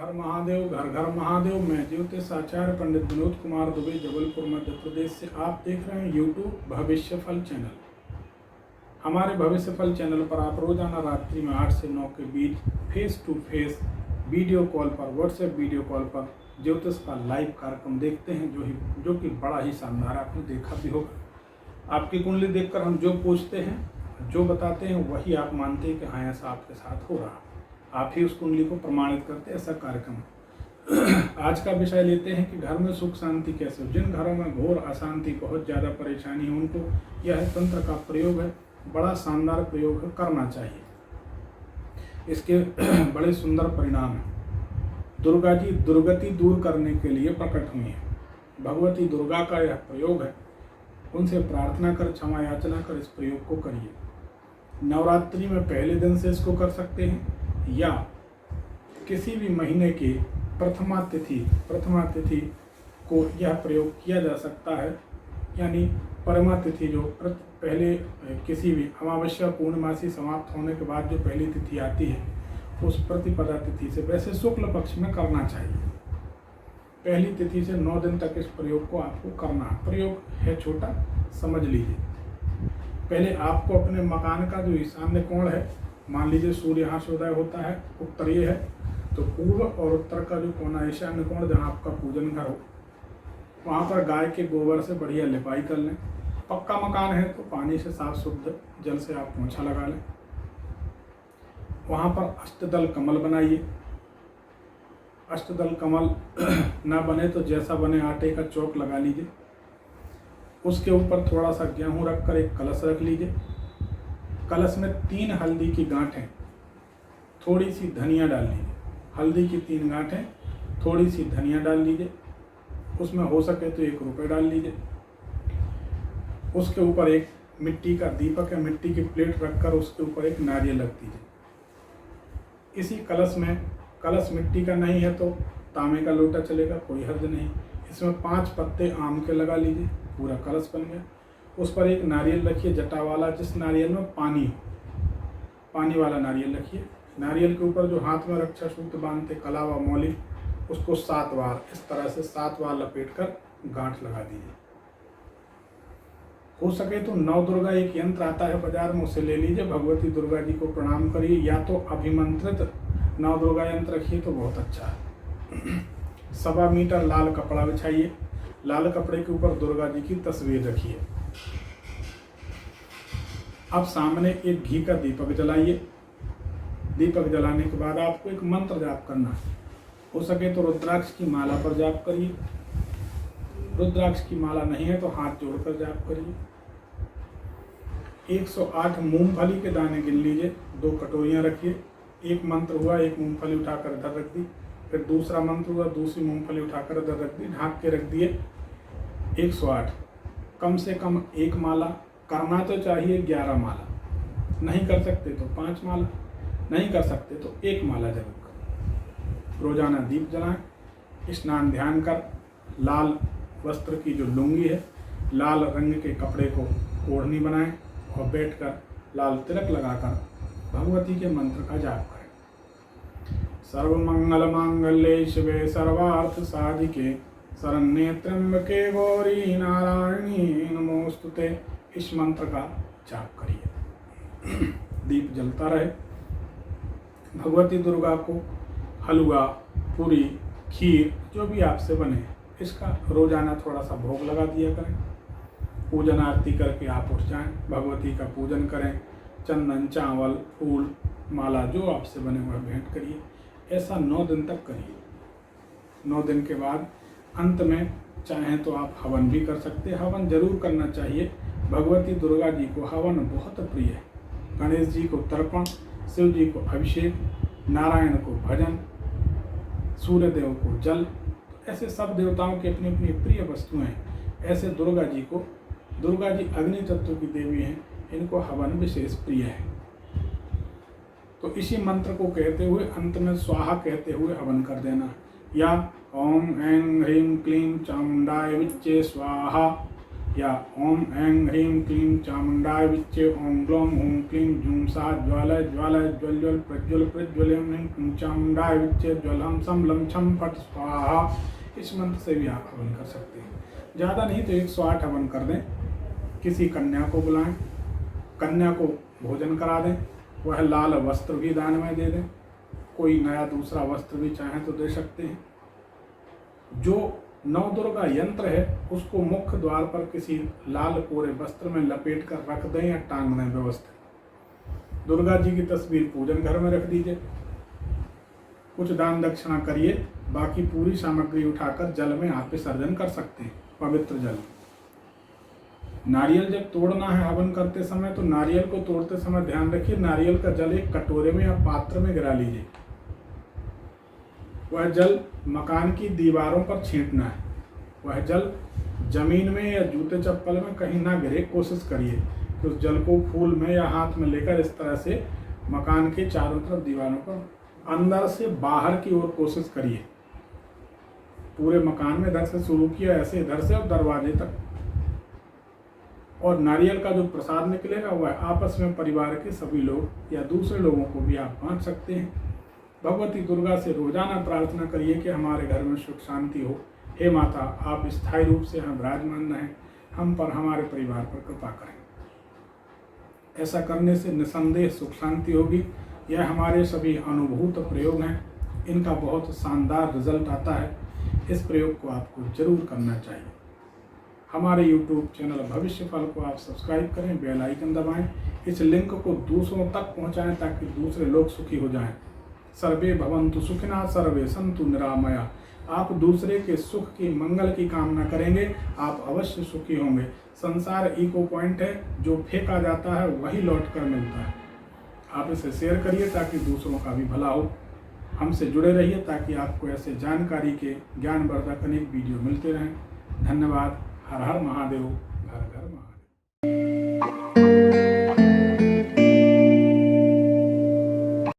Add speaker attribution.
Speaker 1: हर महादेव, घर घर महादेव। मैं ज्योतिष आचार्य पंडित विनोद कुमार दुबे, जबलपुर मध्य प्रदेश से आप देख रहे हैं यूट्यूब भविष्य फल चैनल। हमारे भविष्य फल चैनल पर आप रोजाना रात्रि में 8 से 9 के बीच face to face video call पर, व्हाट्सएप वीडियो कॉल पर ज्योतिष का लाइव कार्यक्रम देखते हैं, जो कि बड़ा ही शानदार, आपने देखा भी होगा। आपकी कुंडली देखकर हम जो पूछते हैं, जो बताते हैं, वही आप मानते हैं कि हाँ ऐसा आपके साथ हो रहा। आप ही उस कुंडली को प्रमाणित करते, ऐसा कार्यक्रम। आज का विषय लेते हैं कि घर में सुख शांति कैसे हो। जिन घरों में घोर अशांति, बहुत ज़्यादा परेशानी है, उनको यह तंत्र का प्रयोग है, बड़ा शानदार प्रयोग है, करना चाहिए। इसके बड़े सुंदर परिणाम हैं। दुर्गा जी दुर्गति दूर करने के लिए प्रकट हुई हैं। भगवती दुर्गा का यह प्रयोग है। उनसे प्रार्थना कर, क्षमा याचना कर इस प्रयोग को करिए। नवरात्रि में पहले दिन से इसको कर सकते हैं, या किसी भी महीने की प्रथमा तिथि को यह प्रयोग किया जा सकता है। यानी परमा तिथि जो पहले किसी भी अमावस्या पूर्णमासी समाप्त होने के बाद जो पहली तिथि आती है, उस प्रतिपदा तिथि से, वैसे शुक्ल पक्ष में करना चाहिए। पहली तिथि से 9 दिन तक इस प्रयोग को आपको करना है। प्रयोग है छोटा, समझ लीजिए। पहले आपको अपने मकान का जो ईशान्य कोण है, मान लीजिए सूर्य यहाँ से उदय होता है, उत्तरीय है, तो पूर्व और उत्तर का जो कोना ईशान्य कोण, जहाँ आपका पूजन घर हो, वहाँ पर गाय के गोबर से बढ़िया लिपाई कर लें। पक्का मकान है तो पानी से साफ शुद्ध जल से आप पोंछा लगा लें। वहाँ पर अष्टदल कमल बनाइए। अष्टदल कमल ना बने तो जैसा बने आटे का चौक लगा लीजिए। उसके ऊपर थोड़ा सा गेहूँ रखकर एक कलश रख लीजिए। कलश में 3 हल्दी की गांठें, थोड़ी सी धनिया डाल लीजिए। हल्दी की 3 गांठें, थोड़ी सी धनिया डाल लीजिए। उसमें हो सके तो 1 रुपये डाल लीजिए। उसके ऊपर एक मिट्टी का दीपक या मिट्टी की प्लेट रखकर उसके ऊपर एक नारियल रख दीजिए। इसी कलश में, कलश मिट्टी का नहीं है तो तांबे का लोटा चलेगा, कोई हर्ज नहीं। इसमें 5 पत्ते आम के लगा लीजिए, पूरा कलश बन गया। उस पर एक नारियल रखिए, जटा वाला, जिस नारियल में पानी हो, पानी वाला नारियल रखिए। नारियल के ऊपर जो हाथ में रक्षा सूत्र बांधते कलावा मौली, उसको 7 बार इस तरह से 7 बार लपेट कर गांठ लगा दीजिए। हो सके तो 9 दुर्गा एक यंत्र आता है बाजार में, उसे ले लीजिए। भगवती दुर्गा जी को प्रणाम करिए, या तो अभिमंत्रित 9 दुर्गा यंत्र रखिए तो बहुत अच्छा है। 1.25 मीटर लाल कपड़ा बिछाइए। लाल कपड़े के ऊपर दुर्गा जी की तस्वीर रखिए। अब सामने एक घी का दीपक जलाइए। दीपक जलाने के बाद आपको एक मंत्र जाप करना है। हो सके तो रुद्राक्ष की माला पर जाप करिए। रुद्राक्ष की माला नहीं है तो हाथ जोड़कर जाप करिए। 108 मूंगफली के दाने गिन लीजिए। 2 कटोरियां रखिए। एक मंत्र हुआ, एक मूंगफली उठाकर इधर रख दी। फिर दूसरा मंत्र हुआ, दूसरी मूंगफली उठाकर इधर रख दी। ढाँक के रख दिए। 108, कम से कम 1 माला करना तो चाहिए। 11 माला नहीं कर सकते तो 5 माला, नहीं कर सकते तो 1 माला जरूर करें। रोजाना दीप जलाएं। स्नान ध्यान कर, लाल वस्त्र की जो लुंगी है, लाल रंग के कपड़े को ओढ़नी बनाएं और बैठकर लाल तिलक लगाकर भगवती के मंत्र का जाप करें। सर्वमंगल मांगल्ये शिवे सर्वार्थ साधिके शरण्ये त्र्यंबके गौरी नारायणी नमोस्तुते। इस मंत्र का जाप करिए। दीप जलता रहे। भगवती दुर्गा को हलवा, पूरी, खीर जो भी आपसे बने, इसका रोजाना थोड़ा सा भोग लगा दिया करें। पूजन आरती करके आप उठ जाएं, भगवती का पूजन करें। चंदन, चावल, फूल, माला जो आपसे बने हुए भेंट करिए। ऐसा 9 दिन तक करिए। 9 दिन के बाद अंत में चाहें तो आप हवन भी कर सकते हैं। हवन जरूर करना चाहिए। भगवती दुर्गा जी को हवन बहुत प्रिय है। गणेश जी को तर्पण, शिव जी को अभिषेक, नारायण को भजन, सूर्य देव को जल, ऐसे सब देवताओं की अपनी अपनी प्रिय वस्तुएं हैं। ऐसे दुर्गा जी को, दुर्गा जी अग्नि तत्व की देवी हैं, इनको हवन विशेष प्रिय है। तो इसी मंत्र को कहते हुए अंत में स्वाहा कहते हुए हवन कर देना। या ओम ऐं ह्रीं क्लीं चामुंडाय विच्चे स्वाहा या ओम ऐं ह्रीं क्लीं चामुंडाय विच्चे ओम ग्लौं हूं क्लीं जूं सा ज्वालय ज्वालय ज्वल ज्वल प्रज्वल प्रज्वलयं ह्रीं क्लीं चामुंडाय विच्चे ज्वलहं सम लं छं फट स्वाहा। इस मंत्र से भी आप हवन कर सकते हैं। ज़्यादा नहीं तो 108 हवन कर दें। किसी कन्या को बुलाएं, कन्या को भोजन करा दें, वह लाल वस्त्र भी दान में दे दें। कोई नया दूसरा वस्त्र भी चाहें तो दे सकते हैं। जो नवदुर्गा यंत्र है उसको मुख्य द्वार पर किसी लाल कोरे वस्त्र में लपेट कर रख दें या टांग दें व्यवस्थित। दुर्गा जी की तस्वीर पूजन घर में रख दीजिए। कुछ दान दक्षिणा करिए, बाकी पूरी सामग्री उठाकर जल में आप विसर्जन कर सकते हैं, पवित्र जल। नारियल जब तोड़ना है हवन करते समय तो नारियल को तोड़ते समय ध्यान रखिए नारियल का जल एक कटोरे में या पात्र में गिरा लीजिए। वह जल मकान की दीवारों पर छींटना है। वह जल जमीन में या जूते चप्पल में कहीं ना गिरे, कोशिश करिए कि उस जल को फूल में या हाथ में लेकर इस तरह से मकान के चारों तरफ दीवारों पर अंदर से बाहर की ओर कोशिश करिए। पूरे मकान में इधर से शुरू किया, ऐसे इधर से और दरवाजे तक। और नारियल का जो प्रसाद निकलेगा वह आपस में परिवार के सभी लोग या दूसरे लोगों को भी आप बांट सकते हैं। भगवती दुर्गा से रोजाना प्रार्थना करिए कि हमारे घर में सुख शांति हो। हे माता, आप स्थायी रूप से हम विराजमान रहें, हम पर हमारे परिवार पर कृपा करें। ऐसा करने से निसंदेह सुख शांति होगी। यह हमारे सभी अनुभूत प्रयोग हैं, इनका बहुत शानदार रिजल्ट आता है। इस प्रयोग को आपको जरूर करना चाहिए। हमारे YouTube चैनल भविष्य फल को आप सब्सक्राइब करें, बेल आइकन दबाएं, इस लिंक को दूसरों तक पहुंचाएं ताकि दूसरे लोग सुखी हो जाएं। सर्वे भवन्तु सुखिनः सर्वे सन्तु निरामया। आप दूसरे के सुख की, मंगल की कामना करेंगे, आप अवश्य सुखी होंगे। संसार इको पॉइंट है, जो फेंका जाता है वही लौट कर मिलता है। आप इसे शेयर करिए ताकि दूसरों का भी भला हो। हमसे जुड़े रहिए ताकि आपको ऐसे जानकारी के ज्ञानवर्धक अनेक वीडियो मिलते रहें। धन्यवाद। हर हर महादेव, घर घर महादेव।